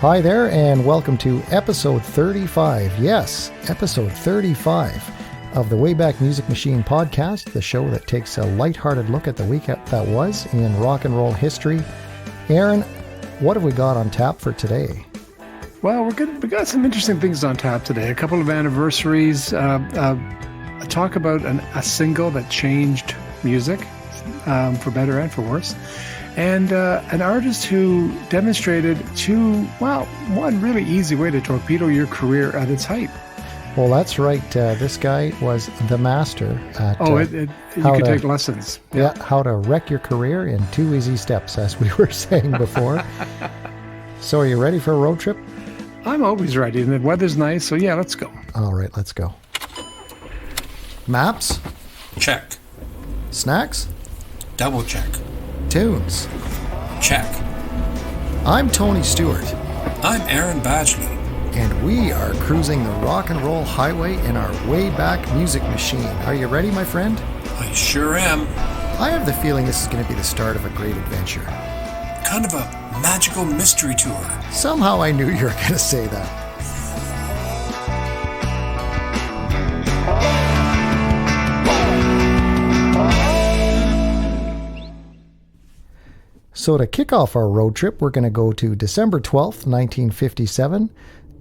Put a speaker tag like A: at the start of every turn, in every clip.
A: Hi there, and welcome to episode 35. Yes, episode 35 of the Wayback Music Machine podcast, the show that takes a lighthearted look at the week that was in rock and roll history. Aaron, what have we got on tap for today?
B: Well, we got some interesting things on tap today. A couple of anniversaries, talk about a single that changed music for better and for worse. And an artist who demonstrated one really easy way to torpedo your career at its height.
A: Well, that's right. This guy was the master at
B: you could take lessons.
A: Yeah, how to wreck your career in 2 easy steps, as we were saying before. So are you ready for a road trip?
B: I'm always ready, and the weather's nice, so yeah, let's go.
A: All right, let's go. Maps?
C: Check.
A: Snacks?
C: Double check.
A: Tunes?
C: Check.
A: I'm Tony Stewart.
C: I'm Aaron Badgley.
A: And we are cruising the rock and roll highway in our Wayback Music Machine. Are you ready, my friend?
C: I sure am.
A: I have the feeling this is going to be the start of a great adventure.
C: Kind of a magical mystery tour.
A: Somehow I knew you were going to say that. So to kick off our road trip, we're going to go to December 12th, 1957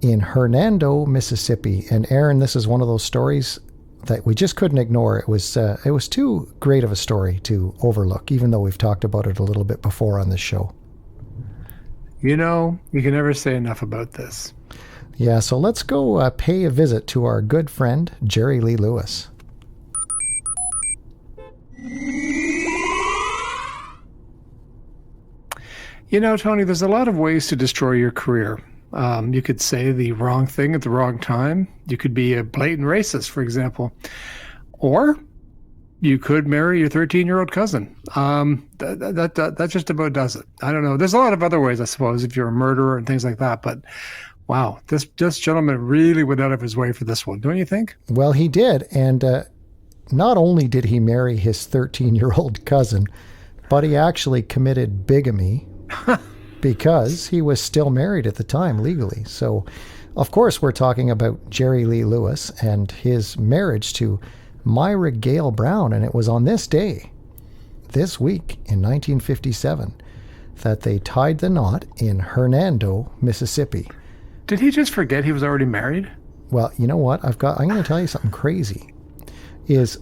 A: in Hernando, Mississippi. And Aaron, this is one of those stories that we just couldn't ignore. It was too great of a story to overlook, even though we've talked about it a little bit before on this show.
B: You know, you can never say enough about this.
A: Yeah, so let's go pay a visit to our good friend, Jerry Lee Lewis.
B: You know, Tony, there's a lot of ways to destroy your career. You could say the wrong thing at the wrong time. You could be a blatant racist, for example. Or you could marry your 13-year-old cousin. That just about does it. I don't know. There's a lot of other ways, I suppose, if you're a murderer and things like that. But wow, this gentleman really went out of his way for this one, don't you think?
A: Well, he did. And not only did he marry his 13-year-old cousin, but he actually committed bigamy. Because he was still married at the time legally. So, of course, we're talking about Jerry Lee Lewis and his marriage to Myra Gale Brown. And it was on this day, this week in 1957, that they tied the knot in Hernando, Mississippi.
B: Did he just forget he was already married?
A: Well, you know what? I'm going to tell you something crazy. This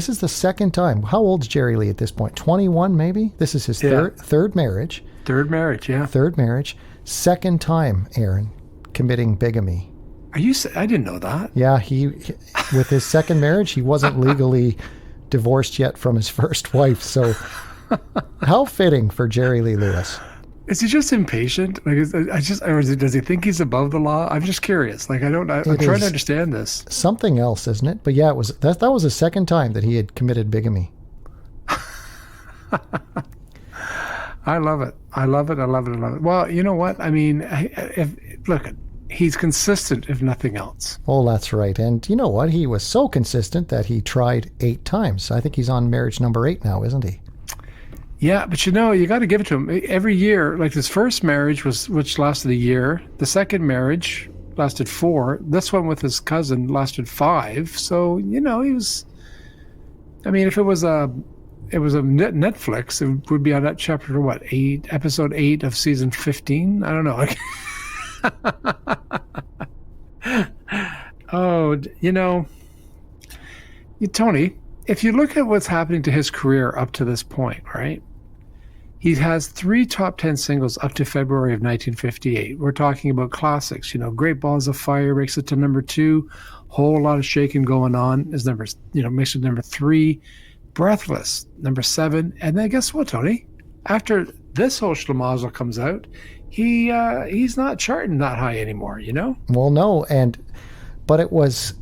A: is the second time. How old's Jerry Lee at this point? 21 maybe? This is his third marriage.
B: Third marriage, yeah.
A: Third marriage. Second time, Aaron, committing bigamy.
B: I didn't know that.
A: Yeah, he with his second marriage, he wasn't legally divorced yet from his first wife. So how fitting for Jerry Lee Lewis.
B: Is he just impatient? Or does he think he's above the law? I'm just curious. I'm trying to understand this.
A: Something else, isn't it? But yeah, that was the second time that he had committed bigamy.
B: I love it. I love it. Well, you know what? I mean, look, he's consistent, if nothing else.
A: Oh, that's right. And you know what? He was so consistent that he tried 8 times. I think he's on marriage number 8 now, isn't he?
B: Yeah, but you got to give it to him. Every year, like his first marriage which lasted a year. The second marriage lasted 4. This one with his cousin lasted 5. So, he was, if it was a Netflix, it would be on that chapter, what, 8, episode 8 of season 15? I don't know. Tony, if you look at what's happening to his career up to this point, right? He has 3 top 10 singles up to February of 1958. We're talking about classics. Great Balls of Fire makes it to number 2. Whole Lot of Shaking Going On is makes it number 3. Breathless, number 7. And then guess what, Tony? After this whole schlemazel comes out, he's not charting that high anymore,
A: Well, no. But it was,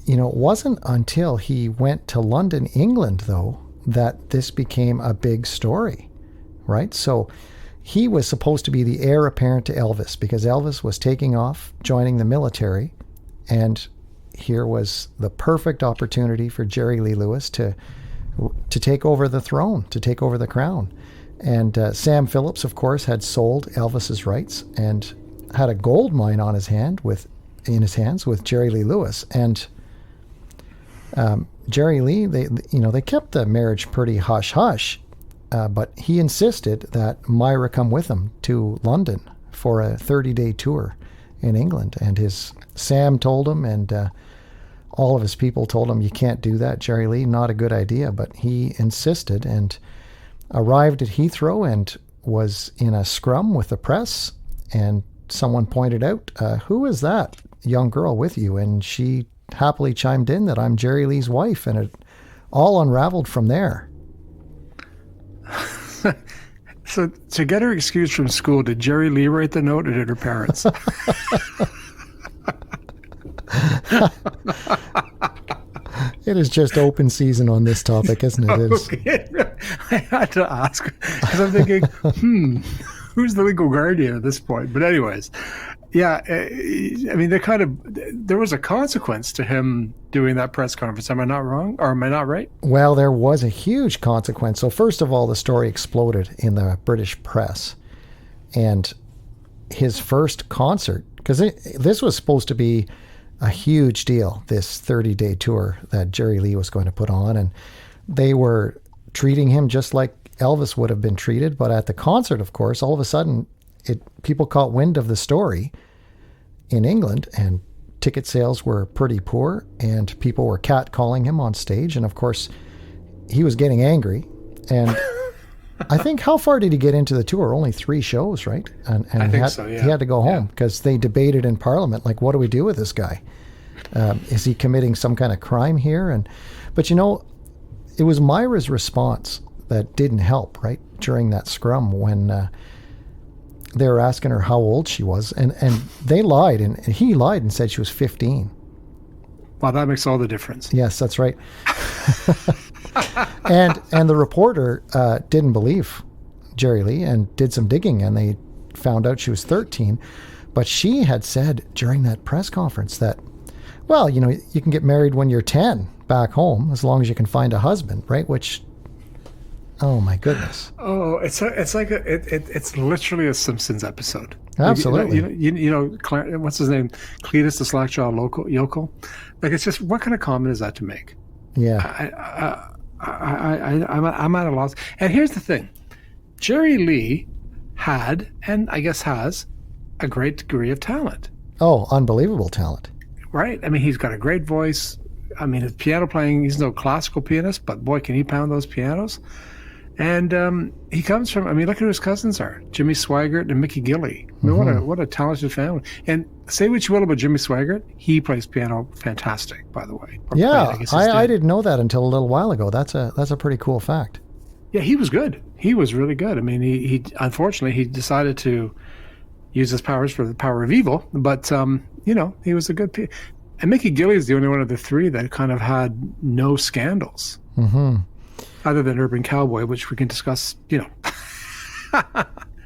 A: it wasn't until he went to London, England, though, that this became a big story, right? So he was supposed to be the heir apparent to Elvis because Elvis was taking off, joining the military, and here was the perfect opportunity for Jerry Lee Lewis to take over the throne, to take over the crown. And Sam Phillips, of course, had sold Elvis's rights and had a gold mine on his hands with Jerry Lee Lewis. And Jerry Lee, they kept the marriage pretty hush hush, but he insisted that Myra come with him to London for a 30-day tour in England. And Sam told him, and all of his people told him, you can't do that, Jerry Lee, not a good idea. But he insisted and arrived at Heathrow and was in a scrum with the press. And someone pointed out, who is that young girl with you? And she happily chimed in that I'm Jerry Lee's wife. And it all unraveled from there.
B: So to get her excused from school, did Jerry Lee write the note or did her parents?
A: It is just open season on this topic, isn't it?
B: I had to ask because I'm thinking, who's the legal guardian at this point? But anyways, yeah, I mean, there was a consequence to him doing that press conference. Am I not wrong, or am I not right?
A: Well, there was a huge consequence. So first of all, the story exploded in the British press, and his first concert, because this was supposed to be a huge deal, this 30-day tour that Jerry Lee was going to put on, and they were treating him just like Elvis would have been treated. But at the concert, of course, all of a sudden, people caught wind of the story in England, and ticket sales were pretty poor, and people were catcalling him on stage. And of course, he was getting angry. And I think, how far did he get into the tour? Only 3 shows, right? And
B: I think so, yeah.
A: He had to go home because they debated in Parliament, like, what do we do with this guy? Is he committing some kind of crime here? But it was Myra's response that didn't help, right? During that scrum when they were asking her how old she was, and they lied, and he lied and said she was 15.
B: Wow, that makes all the difference.
A: Yes, that's right. and the reporter didn't believe Jerry Lee and did some digging, and they found out she was 13. But she had said during that press conference that, well, you can get married when you're 10 back home as long as you can find a husband, right? Which, oh my goodness.
B: Oh, it's literally a Simpsons episode.
A: Absolutely.
B: What's his name? Cletus the Slackjaw Yokel. Like, it's just, what kind of comment is that to make?
A: Yeah.
B: I'm at a loss. And here's the thing. Jerry Lee had, and I guess has, a great degree of talent.
A: Oh, unbelievable talent.
B: Right? I mean, he's got a great voice. I mean, his piano playing, he's no classical pianist, but boy, can he pound those pianos. And he comes from, I mean, look at who his cousins are. Jimmy Swaggart and Mickey Gilley. I mean, what a talented family. And say what you will about Jimmy Swaggart, he plays piano fantastic, by the way.
A: Yeah, I didn't know that until a little while ago. That's a pretty cool fact.
B: Yeah, he was good. He was really good. I mean, he unfortunately, he decided to use his powers for the power of evil, but, he was a good and Mickey Gilley is the only one of the 3 that kind of had no scandals. Mm-hmm. Other than Urban Cowboy, which we can discuss,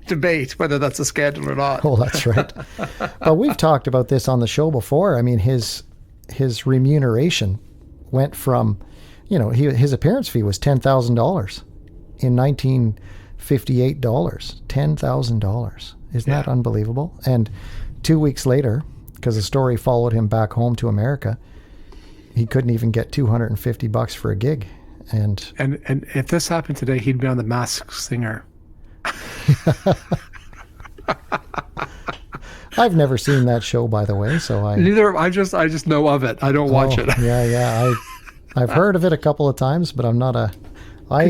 B: debate whether that's a scandal or not.
A: Oh, that's right. But we've talked about this on the show before. I mean, his remuneration went from, his appearance fee was $10,000 in 1958 dollars. $10,000. Isn't that unbelievable? And 2 weeks later, because the story followed him back home to America, he couldn't even get $250 for a gig. And
B: if this happened today, he'd be on The Masked Singer.
A: I've never seen that show, by the way, so
B: neither. I just know of it. I don't watch it.
A: Yeah. I've heard of it a couple of times, but I'm not I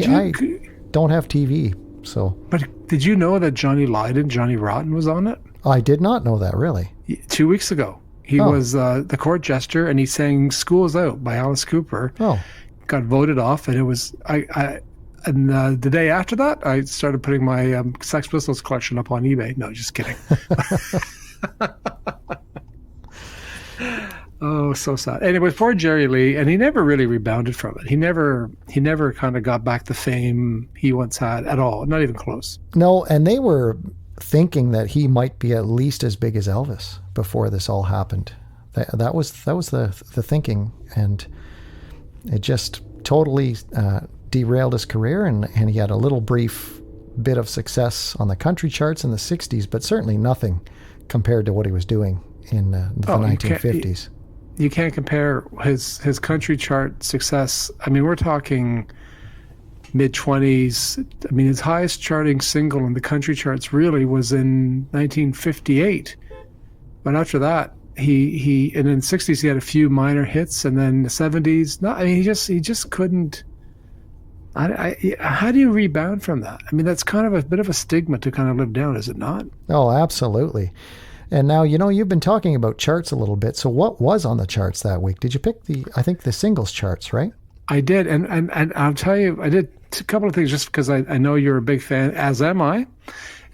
A: don't have TV, so.
B: But did you know that Johnny Rotten was on it?
A: I did not know that, really.
B: 2 weeks ago, he was the court jester, and he sang "School's Out" by Alice Cooper.
A: Oh. Got
B: voted off, and it was the day after that I started putting my Sex Pistols collection up on eBay. No, just kidding. Oh, so sad. Anyway, poor Jerry Lee, and he never really rebounded from it. He never kind of got back the fame he once had at all. Not even close.
A: No, and they were thinking that he might be at least as big as Elvis before this all happened. That was the thinking, and it just totally derailed his career, and he had a little brief bit of success on the country charts in the 60s, but certainly nothing compared to what he was doing in the 1950s.
B: You can't compare his country chart success. I mean, we're talking mid-20s. I mean, his highest charting single in the country charts really was in 1958. But after that, he and in the 60s he had a few minor hits, and then the 70s. No, I mean, he just couldn't. How do you rebound from that? I mean, that's kind of a bit of a stigma to kind of live down, is it not?
A: Oh, absolutely. And now, you've been talking about charts a little bit. So what was on the charts that week? Did you pick I think the singles charts, right?
B: I did. And I'll tell you, I did a couple of things just because I know you're a big fan, as am I.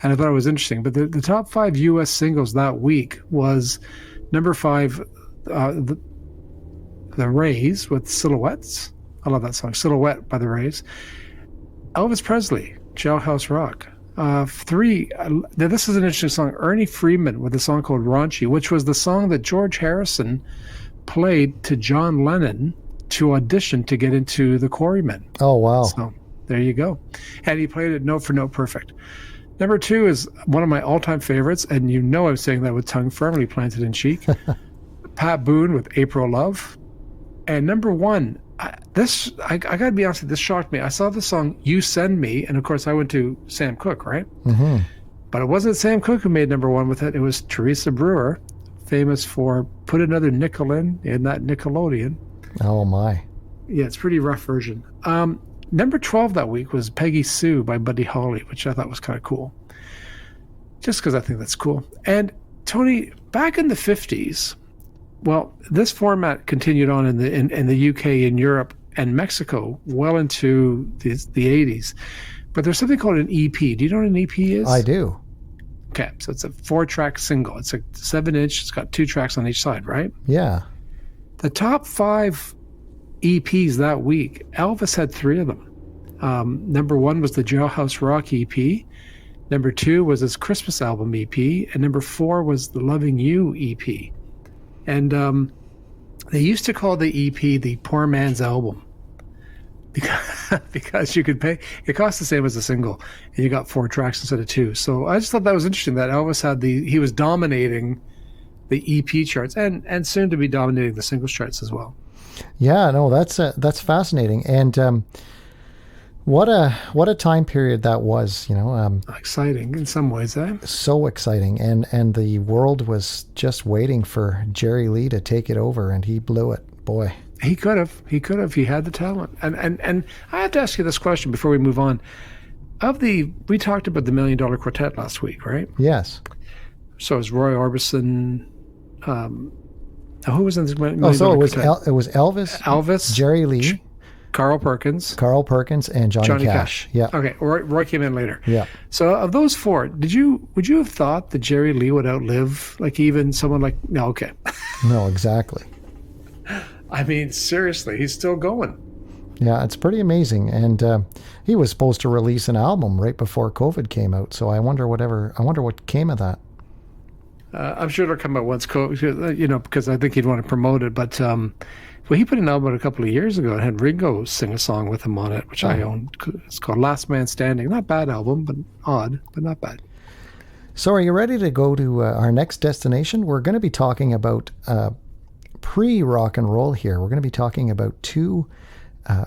B: And I thought it was interesting. But the top 5 U.S. singles that week was number 5, the Rays with Silhouettes. I love that song, Silhouette by the Rays. Elvis Presley, Jailhouse Rock. 3, now this is an interesting song, Ernie Freeman with a song called Raunchy, which was the song that George Harrison played to John Lennon to audition to get into the Quarrymen.
A: Oh, wow.
B: So there you go. And he played it note for note perfect. Number 2 is one of my all-time favorites, and I'm saying that with tongue firmly planted in cheek. Pat Boone with April Love. And number 1, I got to be honest with you, this shocked me. I saw the song You Send Me, and of course I went to Sam Cooke, right? Mm-hmm. But it wasn't Sam Cooke who made number 1 with it. It was Teresa Brewer, famous for Put Another Nickel in that Nickelodeon.
A: Oh, my.
B: Yeah, it's a pretty rough version. Number 12 that week was Peggy Sue by Buddy Holly, which I thought was kind of cool. Just because I think that's cool. And Tony, back in the 50s, well, this format continued on in the UK, in Europe, and Mexico well into the 80s. But there's something called an EP. Do you know what an EP is?
A: I do.
B: Okay, so it's a 4-track single. It's a 7-inch. It's got 2 tracks on each side, right?
A: Yeah.
B: The top 5 EPs that week, Elvis had 3 of them. Number 1 was the Jailhouse Rock EP. Number 2 was his Christmas album EP. And number 4 was the Loving You EP. And they used to call the EP the Poor Man's Album because you could pay. It cost the same as a single, and you got 4 tracks instead of 2. So I just thought that was interesting that Elvis he was dominating the EP charts and soon to be dominating the singles charts as well.
A: Yeah, no, that's fascinating. And what a time period that was,
B: exciting in some ways, eh?
A: So exciting. And the world was just waiting for Jerry Lee to take it over, and he blew it. Boy. He
B: could have. He had the talent. And I have to ask you this question before we move on. We talked about the $1 Million Quartet last week, right?
A: Yes.
B: So it was Roy Orbison. Who was in this $1 Million Quartet?
A: It was Elvis, Jerry Lee,
B: Carl Perkins,
A: and Johnny Cash. Yeah.
B: Okay. Roy came in later.
A: Yeah.
B: So of those 4, would you have thought that Jerry Lee would outlive even someone like? No. Okay.
A: No, exactly.
B: I mean, seriously, he's still going.
A: Yeah, it's pretty amazing. And he was supposed to release an album right before COVID came out. So I wonder what came of that.
B: I'm sure it'll come out once COVID, because I think he'd want to promote it. But he put an album out a couple of years ago and had Ringo sing a song with him on it, which I own. It's called Last Man Standing. Not bad album, but odd, but not bad.
A: So are you ready to go to our next destination? We're going to be talking about pre-rock and roll here. We're going to be talking about 2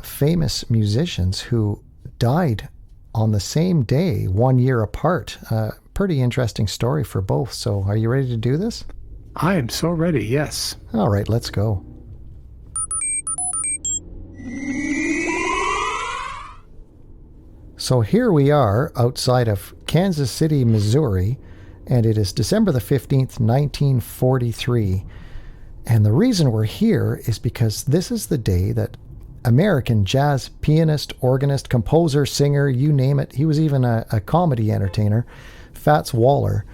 A: famous musicians who died on the same day, 1 year apart. Pretty interesting story for both. So are you ready to do this?
B: I am so ready, yes.
A: All right, let's go. So here we are outside of Kansas City, Missouri, and it is December the 15th, 1943. And the reason we're here is because this is the day that American jazz pianist, organist, composer, singer, you name it, he was even a comedy entertainer, Fats Waller,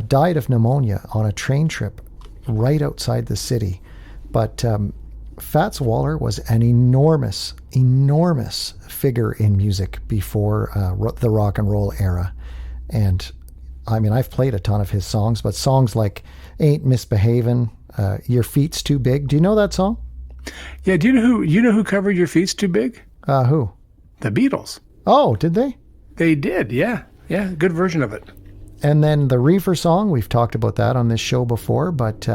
A: died of pneumonia on a train trip right outside the city. But Fats Waller was an enormous figure in music before the rock and roll era. And I mean, I've played a ton of his songs, but songs like Ain't Misbehavin', Your Feet's Too Big. Do you know that song?
B: Yeah, do you know who covered Your Feet's Too Big?
A: Who?
B: The Beatles.
A: Oh, did they?
B: They did, yeah. Yeah, good version of it.
A: And then the Reefer song, we've talked about that on this show before, but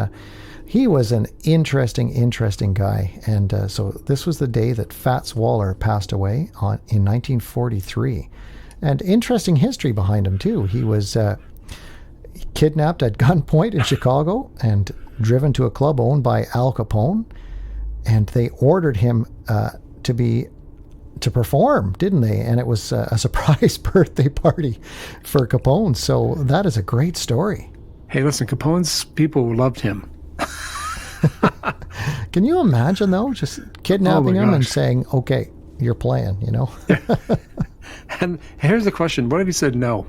A: he was an interesting guy. And so this was the day that Fats Waller passed away in 1943. And interesting history behind him, too. He was kidnapped at gunpoint in Chicago and driven to a club owned by Al Capone. And they ordered him to perform, didn't they? And it was a surprise birthday party for Capone. So that is a great story.
B: Hey, listen, Capone's people loved him.
A: Can you imagine, though, just kidnapping him and saying, okay, you're playing, you know?
B: And here's the question. What if he said no?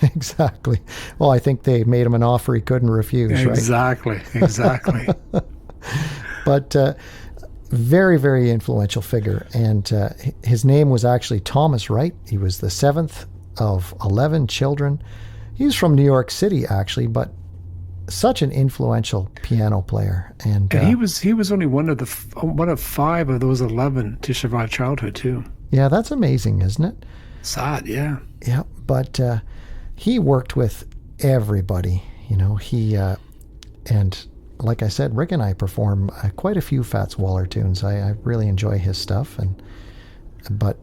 A: Exactly. Well, I think they made him an offer he couldn't refuse, right?
B: Exactly.
A: But very, very influential figure. And his name was actually Thomas Wright. He was the seventh of 11 children. He's from New York City, actually, but such an influential piano player. And
B: he was only one of 5 of those 11 to survive childhood, too.
A: Yeah, that's amazing, isn't it?
B: Sad, yeah.
A: Yeah, but he worked with everybody, you know. And like I said, Rick and I perform quite a few Fats Waller tunes. I really enjoy his stuff, but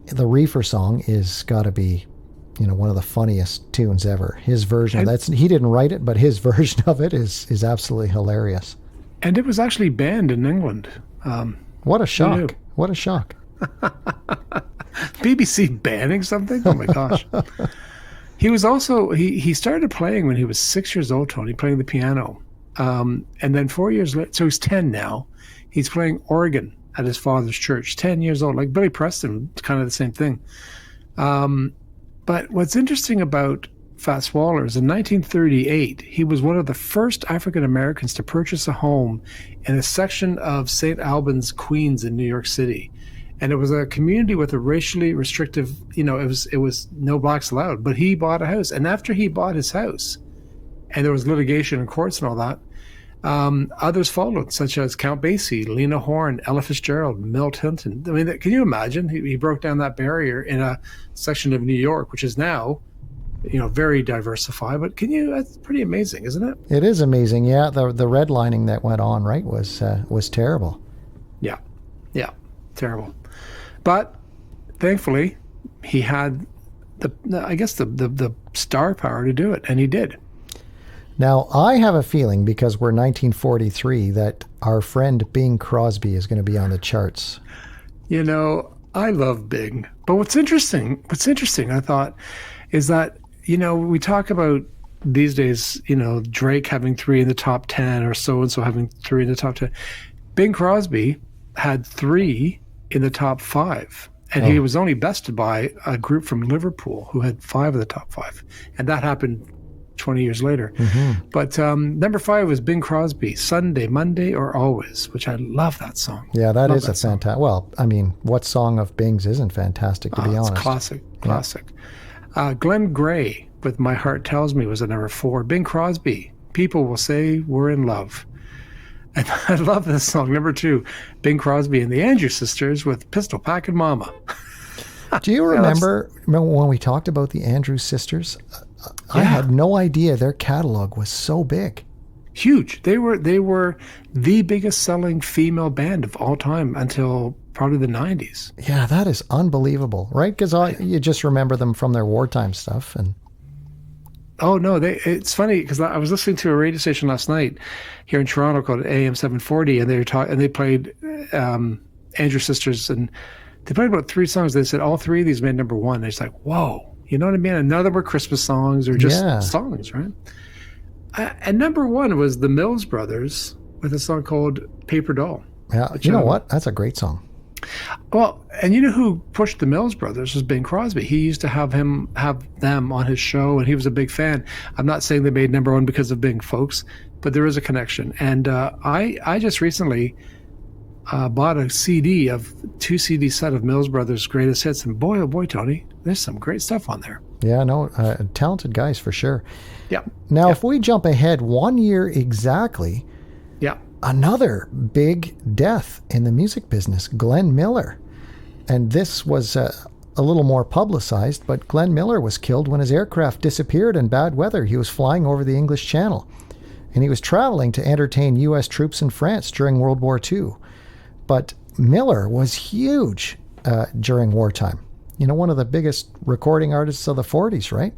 A: the Reefer song is got to be, you know, one of the funniest tunes ever. His version, he didn't write it, but his version of it is absolutely hilarious. And
B: it was actually banned in England.
A: What a shock! What a shock!
B: BBC banning something? Oh my gosh. He was also, he started playing when he was 6 years old, Tony, playing the piano. And then 4 years later, so he's 10 now, he's playing organ at his father's church, 10 years old, like Billy Preston, kind of the same thing. But what's interesting about Fats Waller is in 1938, he was one of the first African Americans to purchase a home in a section of St. Albans, Queens in New York City. And it was a community with a racially restrictive, you know, it was no blacks allowed, but he bought a house. And after he bought his house, and there was litigation in courts and all that, others followed, such as Count Basie, Lena Horne, Ella Fitzgerald, Milt Hinton. I mean, can you imagine? He broke down that barrier in a section of New York, which is now, you know, very diversified. But that's pretty amazing, isn't it?
A: It is amazing. Yeah, the redlining that went on, right, was terrible.
B: Yeah, terrible. But thankfully, he had the star power to do it, and he did.
A: Now, I have a feeling, because we're 1943, that our friend Bing Crosby is going to be on the charts.
B: You know, I love Bing. But what's interesting, I thought, is that, you know, we talk about these days, you know, Drake having 3 in the top 10 or so-and-so having 3 in the top 10. Bing Crosby had 3 in the top 5. And he was only bested by a group from Liverpool who had 5 of the top 5. And that happened 20 years later. Mm-hmm. But number 5 was Bing Crosby, Sunday, Monday, or Always, which I love that song.
A: Yeah, that is a fantastic. Well, I mean, what song of Bing's isn't fantastic, to be honest?
B: It's classic. Glenn Gray with My Heart Tells Me was at number 4. Bing Crosby, People Will Say We're in Love. And I love this song. Number 2, Bing Crosby and the Andrews Sisters with Pistol Packin' Mama.
A: Do you remember when we talked about the Andrews Sisters? I had no idea their catalog was so big.
B: Huge. They were the biggest selling female band of all time until probably the 90s.
A: Yeah, that is unbelievable, right? Because you just remember them from their wartime stuff.
B: Oh, no, it's funny because I was listening to a radio station last night here in Toronto called AM 740, and they played Andrews Sisters, and they played about 3 songs. They said all 3 of these made number 1. It's like, whoa. You know what I mean? And none of them were Christmas songs or just songs, right? And number 1 was the Mills Brothers with a song called Paper Doll.
A: Yeah, you know what? That's a great song.
B: Well, and you know who pushed the Mills Brothers was Bing Crosby. He used to have them on his show, and he was a big fan. I'm not saying they made number 1 because of Bing, folks, but there is a connection. And I just recently bought a 2 CD set of Mills Brothers' greatest hits, and boy, oh boy, Tony, there's some great stuff on there.
A: Yeah, no, talented guys for sure.
B: Yeah.
A: Now, if we jump ahead 1 year exactly, another big death in the music business, Glenn Miller. And this was a a little more publicized, but Glenn Miller was killed when his aircraft disappeared in bad weather. He was flying over the English Channel, and he was traveling to entertain U.S. troops in France during World War II. But Miller was huge during wartime. You know, one of the biggest recording artists of the 40s, right?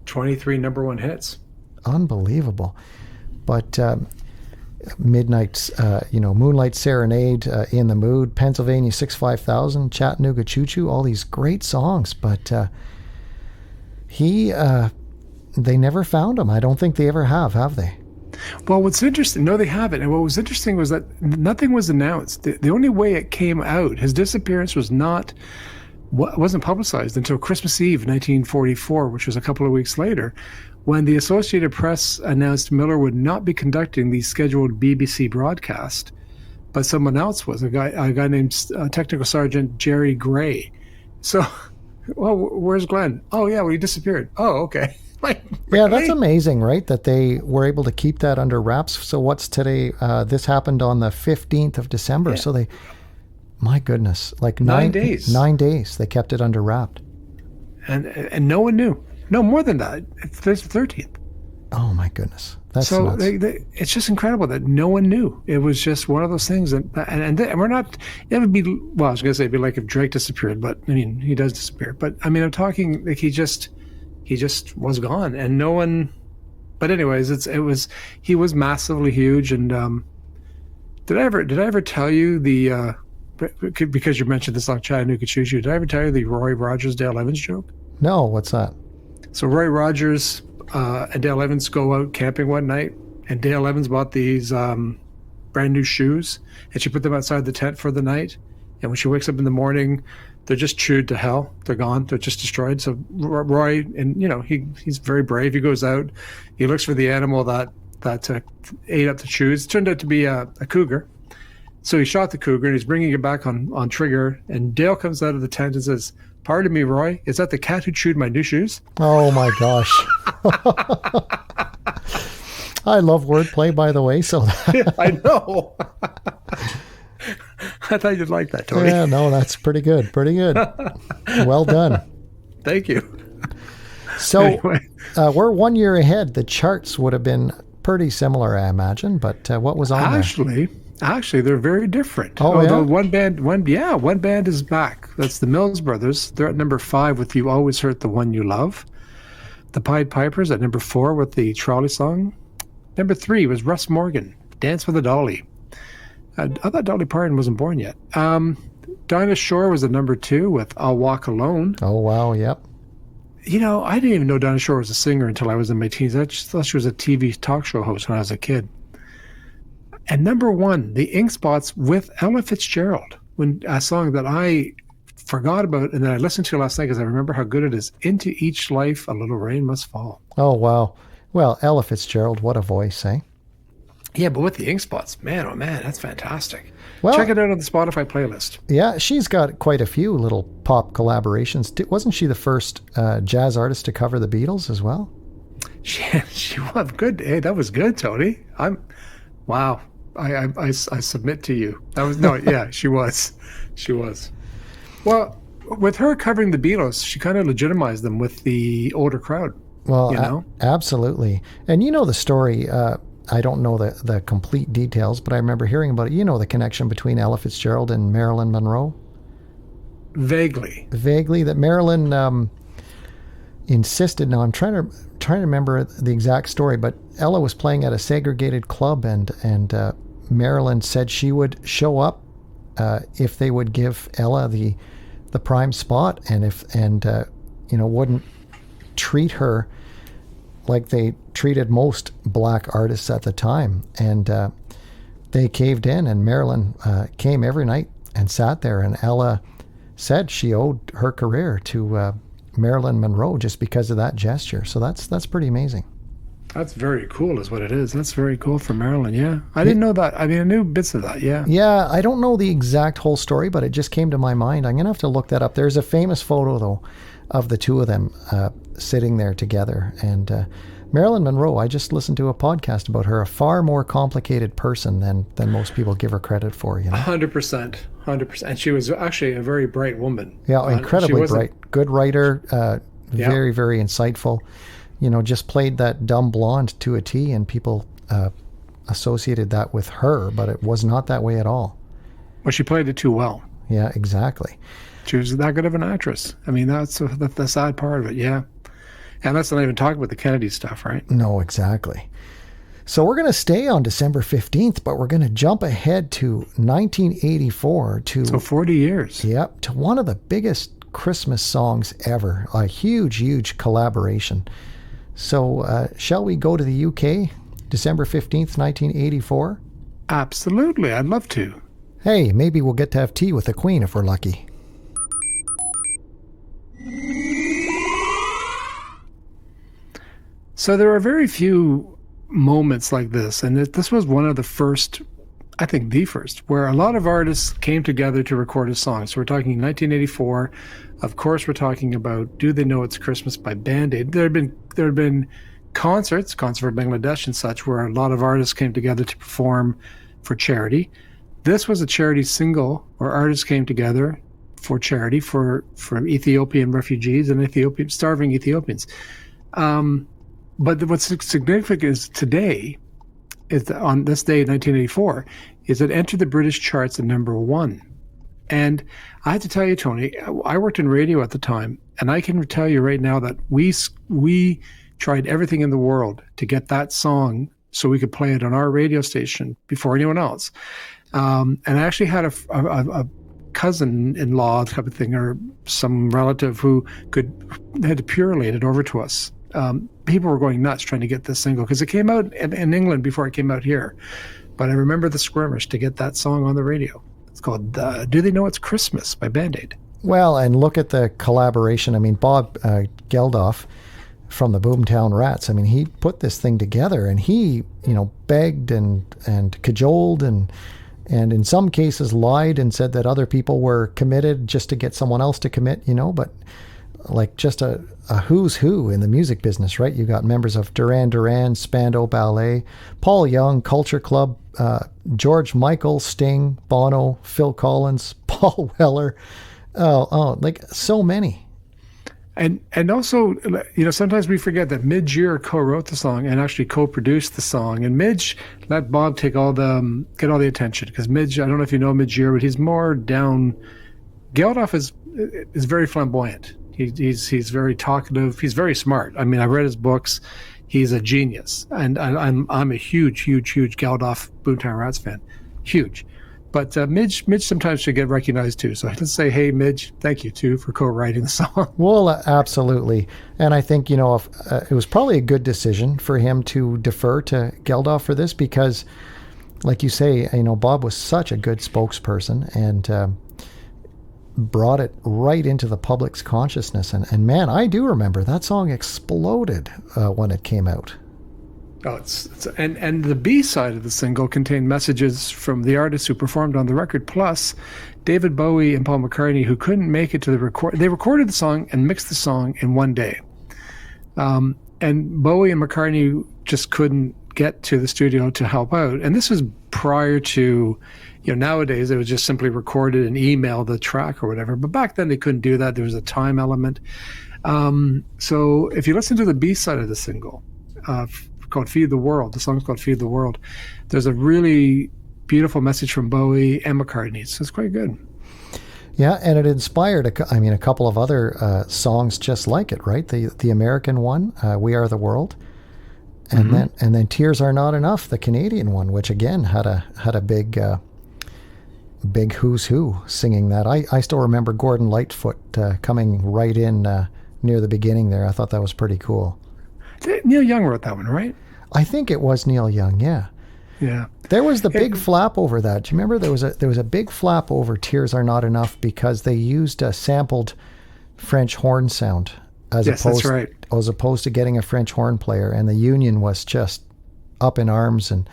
B: 23 number one hits.
A: Unbelievable. But Midnight's, Moonlight Serenade, In the Mood, Pennsylvania 65000, Chattanooga Choo Choo, all these great songs. But they never found him. I don't think they ever have they?
B: Well, what's interesting, no, they haven't. And what was interesting was that nothing was announced. The only way it came out, his disappearance wasn't publicized until Christmas Eve, 1944, which was a couple of weeks later, when the Associated Press announced Miller would not be conducting the scheduled BBC broadcast, but someone else was, a guy named Technical Sergeant Jerry Gray. So, well, where's Glenn? Oh, yeah, well, he disappeared. Oh, okay. Like,
A: yeah, that's amazing, right? That they were able to keep that under wraps. So what's today? This happened on the 15th of December. Yeah. So they, my goodness, like 9 days. 9 days. They kept it under wrapped.
B: And no one knew. No, more than that. It's the 13th.
A: Oh, my goodness. That's
B: so
A: nuts.
B: It's just incredible that no one knew. It was just one of those things. And we're not, it would be, well, I was going to say it'd be like if Drake disappeared, but I mean, he does disappear. But I mean, I'm talking like he just was gone and no one, but anyways, he was massively huge. And did I ever tell you because you mentioned this on Chattanooga Choo Choo, did I ever tell you the Roy Rogers, Dale Evans joke?
A: No, what's that?
B: So Roy Rogers and Dale Evans go out camping one night, and Dale Evans bought these brand new shoes, and she put them outside the tent for the night. And when she wakes up in the morning, they're just chewed to hell. They're gone. They're just destroyed. So Roy, and he's very brave. He goes out, he looks for the animal that ate up the shoes. It turned out to be a cougar. So he shot the cougar, and he's bringing it back on trigger. And Dale comes out of the tent and says, "Pardon me, Roy, is that the cat who chewed my new shoes?"
A: Oh, my gosh. I love wordplay, by the way. So
B: yeah, I know. I thought you'd like that, Tony.
A: Yeah, no, that's pretty good. Pretty good. Well done.
B: Thank you.
A: So anyway. We're 1 year ahead. The charts would have been pretty similar, I imagine. But what was on there?
B: Actually, they're very different.
A: Oh, yeah?
B: One band is back. That's the Mills Brothers. They're at number 5 with "You Always Hurt the One You Love." The Pied Pipers at number 4 with the Trolley Song. Number 3 was Russ Morgan, "Dance with a Dolly." I thought Dolly Parton wasn't born yet. Dinah Shore was at number 2 with "I'll Walk Alone."
A: Oh, wow, yep.
B: I didn't even know Dinah Shore was a singer until I was in my teens. I just thought she was a TV talk show host when I was a kid. And number 1, the Ink Spots with Ella Fitzgerald, a song that I forgot about and then I listened to last night because I remember how good it is. "Into Each Life a Little Rain Must Fall."
A: Oh, wow. Well, Ella Fitzgerald, what a voice, eh?
B: Yeah, but with the Ink Spots, man, oh man, that's fantastic.
A: Well,
B: check it out on the Spotify playlist.
A: Yeah, she's got quite a few little pop collaborations. Wasn't she the first jazz artist to cover the Beatles as well?
B: She was good. Hey, that was good, Tony. Wow. I submit to you. That was yeah, she was. She was. Well, with her covering the Beatles, she kind of legitimized them with the older crowd.
A: Well, absolutely. And you know the story. I don't know the complete details, but I remember hearing about it. You know the connection between Ella Fitzgerald and Marilyn Monroe?
B: Vaguely,
A: that Marilyn insisted. Now I'm trying to remember the exact story, but Ella was playing at a segregated club, and Marilyn said she would show up if they would give Ella the prime spot, and wouldn't treat her like they treated most black artists at the time. And they caved in, and Marilyn came every night and sat there, and Ella said she owed her career to Marilyn Monroe just because of that gesture. So that's pretty amazing.
B: That's very cool is what it is. That's very cool for Marilyn, yeah. I didn't know that. I mean, I knew bits of that, yeah.
A: Yeah, I don't know the exact whole story, but it just came to my mind. I'm going to have to look that up. There's a famous photo, though, of the two of them sitting there together. And Marilyn Monroe, I just listened to a podcast about her, a far more complicated person than most people give her credit for.
B: 100%. 100%. And she was actually a very bright woman.
A: Yeah, incredibly bright. Good writer, very, very insightful. Just played that dumb blonde to a T, and people associated that with her, but it was not that way at all.
B: Well, she played it too well.
A: Yeah, exactly.
B: She was that good of an actress. I mean, that's the sad part of it, yeah. And let's not even talk about the Kennedy stuff, right?
A: No, exactly. So we're going to stay on December 15th, but we're going to jump ahead to 1984
B: So 40 years.
A: Yep, to one of the biggest Christmas songs ever. A huge, huge collaboration. So shall we go to the UK, December 15th, 1984?
B: Absolutely, I'd love to.
A: Hey, maybe we'll get to have tea with the Queen if we're lucky.
B: So there are very few moments like this, and this was one of the first, I think the first, where a lot of artists came together to record a song. So we're talking 1984. Of course, we're talking about "Do They Know It's Christmas" by Band Aid. There had been concerts, Concert for Bangladesh and such, where a lot of artists came together to perform for charity. This was a charity single where artists came together for charity for Ethiopian refugees and starving Ethiopians. But what's significant is today, is that on this day, 1984, is it entered the British charts at #1. And I have to tell you, Tony, I worked in radio at the time, and I can tell you right now that we tried everything in the world to get that song so we could play it on our radio station before anyone else. And I actually had a cousin-in-law type of thing, or some relative who had to purulate it over to us. People were going nuts trying to get this single because it came out in England before it came out here. But I remember the skirmish to get that song on the radio. It's called "Do They Know It's Christmas" by Band Aid.
A: Well, and look at the collaboration. I mean, Bob Geldof from the Boomtown Rats. I mean, he put this thing together, and he, begged and cajoled and in some cases lied and said that other people were committed just to get someone else to commit, but like just a who's who in the music business, right? You got members of Duran Duran, Spandau Ballet, Paul Young, Culture Club, George Michael, Sting, Bono, Phil Collins, Paul Weller. Like so many.
B: And also, sometimes we forget that Midge Ure co-wrote the song and actually co-produced the song. And Midge let Bob get all the attention, because Midge, I don't know if you know Midge Ure, but he's more down. Geldof is very flamboyant. He's very talkative. He's very smart. I mean, I've read his books. He's a genius, and I'm a huge Geldof Boomtown Rats fan, huge. But Midge sometimes should get recognized too. So let's say, hey, Midge, thank you too for co-writing the song.
A: Well, absolutely. And I think, if, it was probably a good decision for him to defer to Geldof for this, because like you say, Bob was such a good spokesperson and brought it right into the public's consciousness. And man, I do remember that song exploded when it came out.
B: Oh, and the B side of the single contained messages from the artists who performed on the record, plus David Bowie and Paul McCartney, who couldn't make it to the record. They recorded the song and mixed the song in one day. And Bowie and McCartney just couldn't get to the studio to help out. And this was prior to, nowadays it was just simply recorded and emailed the track or whatever. But back then they couldn't do that. There was a time element. So if you listen to the B side of the single, called Feed the World. The song's called Feed the World. There's a really beautiful message from Bowie and McCartney. So it's quite good.
A: Yeah, and it inspired a couple of other songs just like it, right? The American one, We Are the World, and then Tears Are Not Enough, the Canadian one, which again had a big who's who singing that. I still remember Gordon Lightfoot coming right in near the beginning there. I thought that was pretty cool.
B: Neil Young wrote that one, right?
A: I think it was Neil Young, yeah.
B: Yeah.
A: There was the big flap over that. Do you remember there was a big flap over Tears Are Not Enough because they used a sampled French horn sound as opposed to getting a French horn player, and the union was just up in arms, and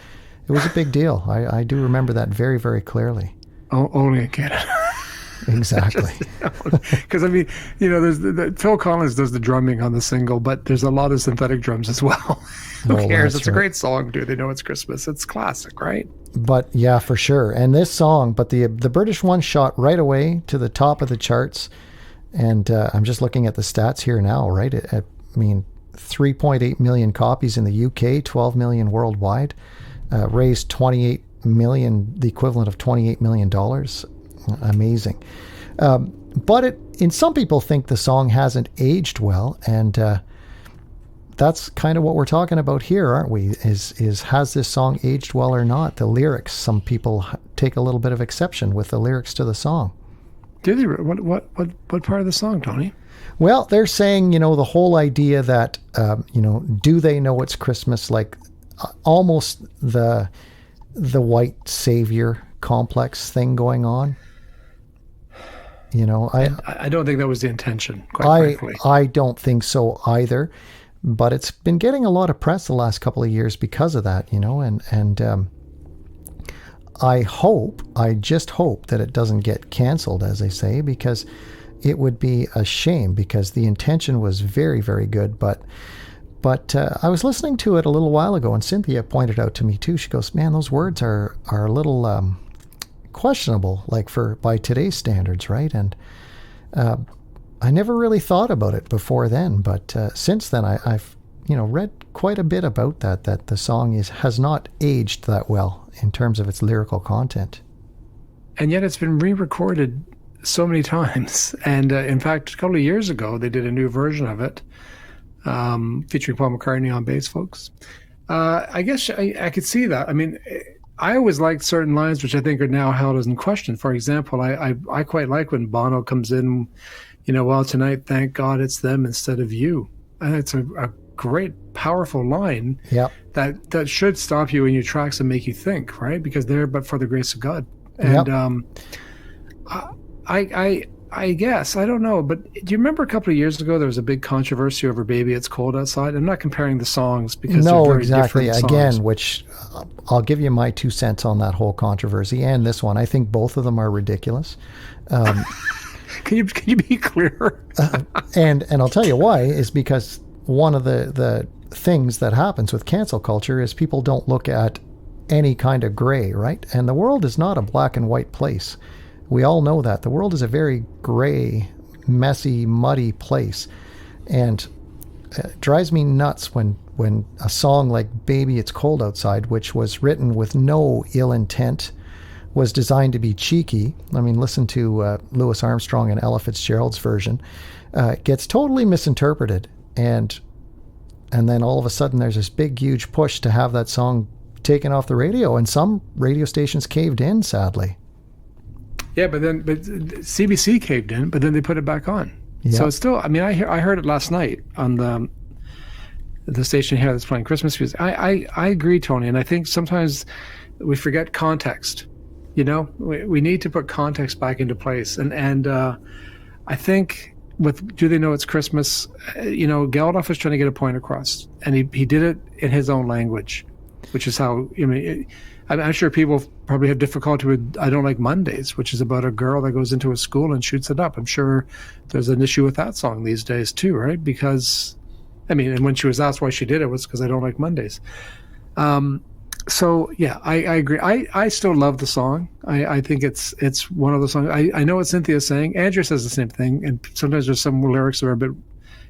A: it was a big deal. I do remember that very, very clearly.
B: Only in Canada.
A: Exactly.
B: Because there's Phil Collins does the drumming on the single, but there's a lot of synthetic drums as well. Who cares? It's a great song. Do They Know It's Christmas? It's classic, right?
A: But yeah, for sure. And this song, but the British one shot right away to the top of the charts. And I'm just looking at the stats here now, right? I mean, 3.8 million copies in the UK, 12 million worldwide, raised 28 million, the equivalent of $28 million. Amazing. But in some people think the song hasn't aged well, and that's kind of what we're talking about here, aren't we? Is has this song aged well or not? The lyrics, some people take a little bit of exception with the lyrics to the song.
B: Do they? What part of the song, Tony?
A: Well, they're saying, the whole idea that, do they know it's Christmas? Like almost the white savior complex thing going on.
B: I don't think that was the intention, quite frankly.
A: I don't think so either, but it's been getting a lot of press the last couple of years because of that, and I just hope that it doesn't get canceled, as they say, because it would be a shame, because the intention was very, very good. But I was listening to it a little while ago, and Cynthia pointed out to me too. She goes, "Man, those words are a little questionable, like by today's standards, right?" And I never really thought about it before then, but since then I've read quite a bit about that the song has not aged that well in terms of its lyrical content.
B: And yet it's been re-recorded so many times. And in fact, a couple of years ago, they did a new version of it, featuring Paul McCartney on bass, folks. I guess I could see that. I mean, I always liked certain lines which I think are now held as in question. For example, I quite like when Bono comes in, well, tonight, thank God it's them instead of you. And it's a great, powerful line.
A: Yep.
B: that should stop you in your tracks and make you think, right? Because they're but for the grace of God. And I guess, I don't know, but do you remember a couple of years ago there was a big controversy over Baby It's Cold Outside? I'm not comparing the songs because they're very
A: exactly.
B: different songs.
A: Again, which I'll give you my 2 cents on that whole controversy and this one. I think both of them are ridiculous.
B: Can you be clearer?
A: And I'll tell you why, is because one of the things that happens with cancel culture is people don't look at any kind of gray, right? And the world is not a black and white place. We all know that. The world is a very gray, messy, muddy place. And it drives me nuts when a song like Baby It's Cold Outside, which was written with no ill intent, was designed to be cheeky. I mean, listen to Louis Armstrong and Ella Fitzgerald's version. Gets totally misinterpreted. And then all of a sudden there's this big, huge push to have that song taken off the radio. And some radio stations caved in, sadly.
B: Yeah, but CBC caved in, but then they put it back on.
A: Yep.
B: So it's still, I mean, I heard it last night on the station here that's playing Christmas music. I agree, Tony, and I think sometimes we forget context. We need to put context back into place. And I think with Do They Know It's Christmas, Geldof was trying to get a point across, and he did it in his own language, which is how, I'm sure people probably have difficulty with I Don't Like Mondays, which is about a girl that goes into a school and shoots it up. I'm sure there's an issue with that song these days too, right? Because, and when she was asked why she did it was because I don't like Mondays. So yeah, I agree. I still love the song. I think it's one of the songs. I know what Cynthia's saying. Andrew says the same thing, and sometimes there's some lyrics that are a bit,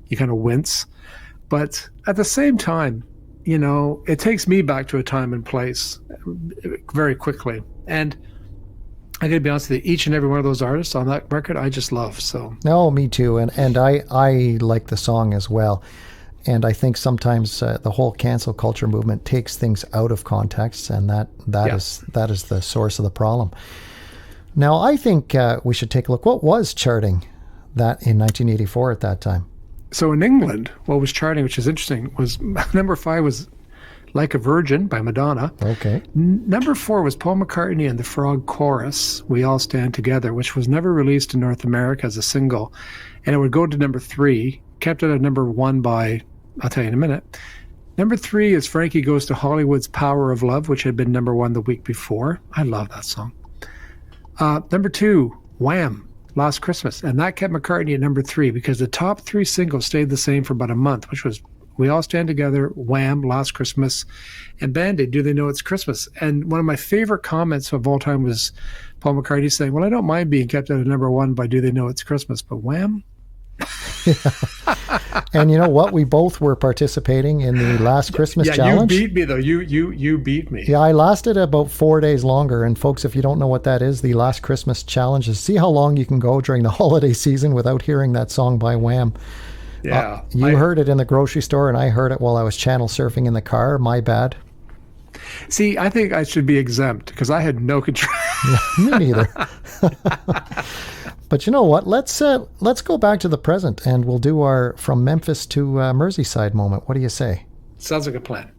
B: you kind of wince. But at the same time, it takes me back to a time and place very quickly. And I gotta be honest with you, each and every one of those artists on that record, I just love. So
A: no, me too. And I like the song as well. And I think sometimes the whole cancel culture movement takes things out of context, and that is the source of the problem. Now, I think we should take a look. What was charting that in 1984 at that time?
B: So in England, what was charting, which is interesting, was number 5 was Like a Virgin by Madonna.
A: Okay.
B: Number 4 was Paul McCartney and the Frog Chorus, We All Stand Together, which was never released in North America as a single. And it would go to number 3, kept it at number 1 by, I'll tell you in a minute. Number 3 is Frankie Goes to Hollywood's Power of Love, which had been number 1 the week before. I love that song. Number 2, Wham! Last Christmas, and that kept McCartney at number 3 because the top 3 singles stayed the same for about a month, which was We All Stand Together, Wham, Last Christmas, and Band-Aid, Do They Know It's Christmas? And one of my favorite comments of all time was Paul McCartney saying, well, I don't mind being kept at number one by Do They Know It's Christmas, but Wham?
A: And you know what? We both were participating in the Last Christmas Challenge.
B: You beat me, though. You beat me.
A: Yeah, I lasted about 4 days longer. And folks, if you don't know what that is, the Last Christmas Challenge is see how long you can go during the holiday season without hearing that song by Wham.
B: Yeah.
A: You heard it in the grocery store, and I heard it while I was channel surfing in the car. My bad.
B: See, I think I should be exempt because I had no control.
A: Me neither. But you know what? Let's go back to the present, and we'll do our From Memphis to Merseyside moment. What do you say?
B: Sounds like a plan.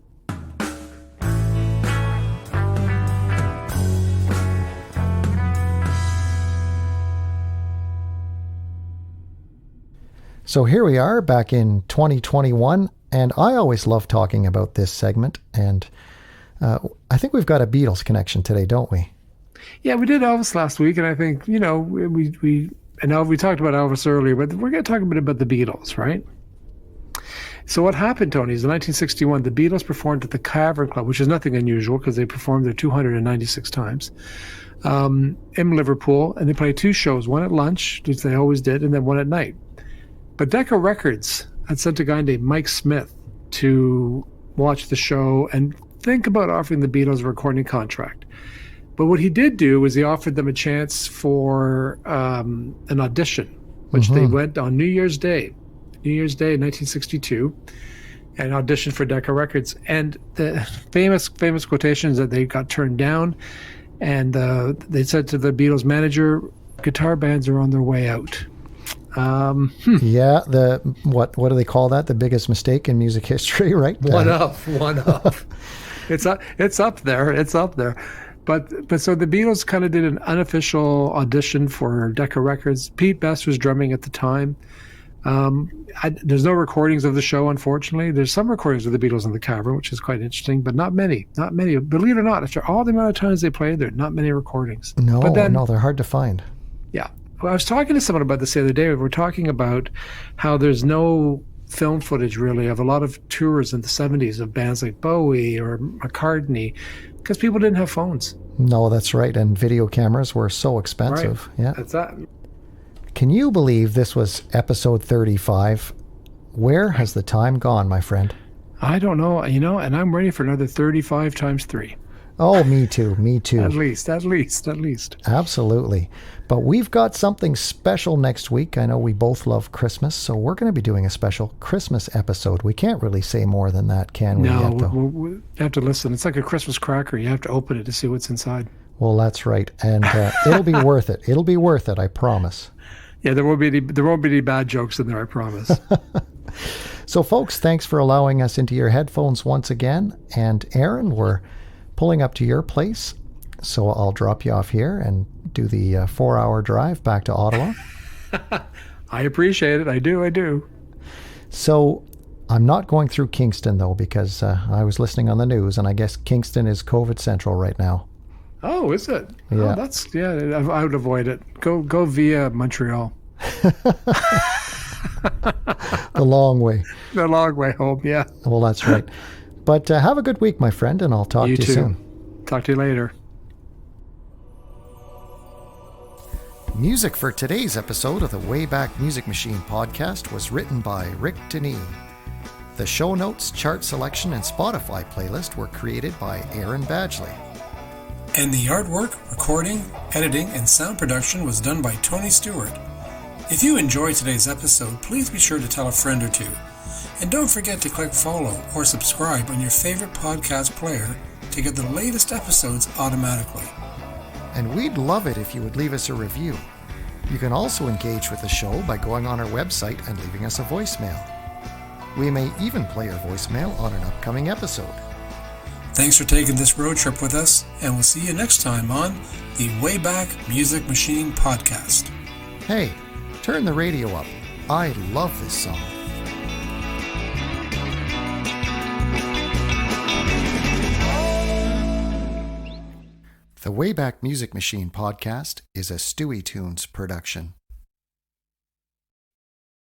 A: So here we are back in 2021, and I always love talking about this segment, and I think we've got a Beatles connection today, don't we?
B: Yeah, we did Elvis last week, and I think, we talked about Elvis earlier, but we're going to talk a bit about the Beatles, right? So what happened, Tony, is in 1961, the Beatles performed at the Cavern Club, which is nothing unusual because they performed there 296 times in Liverpool, and they played 2 shows, one at lunch, which they always did, and then one at night. But Decca Records had sent a guy named Mike Smith to watch the show and think about offering the Beatles a recording contract. But what he did do was he offered them a chance for an audition, which they went on New Year's Day in 1962, and auditioned for Decca Records. And the famous quotations that they got turned down, and they said to the Beatles manager, guitar bands are on their way out.
A: Yeah, what do they call that? The biggest mistake in music history, right?
B: One up. It's up there. But so the Beatles kind of did an unofficial audition for Decca Records. Pete Best was drumming at the time. There's no recordings of the show, unfortunately. There's some recordings of the Beatles in the Cavern, which is quite interesting, but not many. Believe it or not, after all the amount of times they played there, not many recordings.
A: No, they're hard to find.
B: Yeah. Well, I was talking to someone about this the other day. We were talking about how there's no film footage, really, of a lot of tours in the 70s of bands like Bowie or McCartney, because people didn't have phones.
A: No, that's right. And video cameras were so expensive.
B: Right.
A: Yeah.
B: That's that.
A: Can you believe this was episode 35? Where has the time gone, my friend?
B: I don't know, and I'm ready for another 35 times 3.
A: Oh, me too.
B: At least.
A: Absolutely. But we've got something special next week. I know we both love Christmas, so we're going to be doing a special Christmas episode. We can't really say more than that, can we?
B: No, we have to listen. It's like a Christmas cracker. You have to open it to see what's inside.
A: Well, that's right. And it'll be worth it. It'll be worth it, I promise.
B: Yeah, there won't be any bad jokes in there, I promise.
A: So, folks, thanks for allowing us into your headphones once again. And Aaron, we're pulling up to your place, so I'll drop you off here and do the 4-hour drive back to Ottawa.
B: I appreciate it. I do.
A: So I'm not going through Kingston, though, because I was listening on the news, and I guess Kingston is COVID central right now.
B: Oh, is it?
A: Yeah.
B: Oh, I would avoid it. Go via Montreal.
A: The long way.
B: The long way home, yeah.
A: Well, that's right. But have a good week, my friend, and I'll talk to you soon.
B: Talk to you later.
A: Music for today's episode of the Wayback Music Machine podcast was written by Rick Deneen. The show notes, chart selection, and Spotify playlist were created by Aaron Badgley.
C: And the artwork, recording, editing, and sound production was done by Tony Stewart. If you enjoyed today's episode, please be sure to tell a friend or two. And don't forget to click follow or subscribe on your favorite podcast player to get the latest episodes automatically.
A: And we'd love it if you would leave us a review. You can also engage with the show by going on our website and leaving us a voicemail. We may even play your voicemail on an upcoming episode.
C: Thanks for taking this road trip with us, and we'll see you next time on the Wayback Music Machine podcast.
A: Hey, turn the radio up. I love this song. The Wayback Music Machine podcast is a Stewie Tunes production.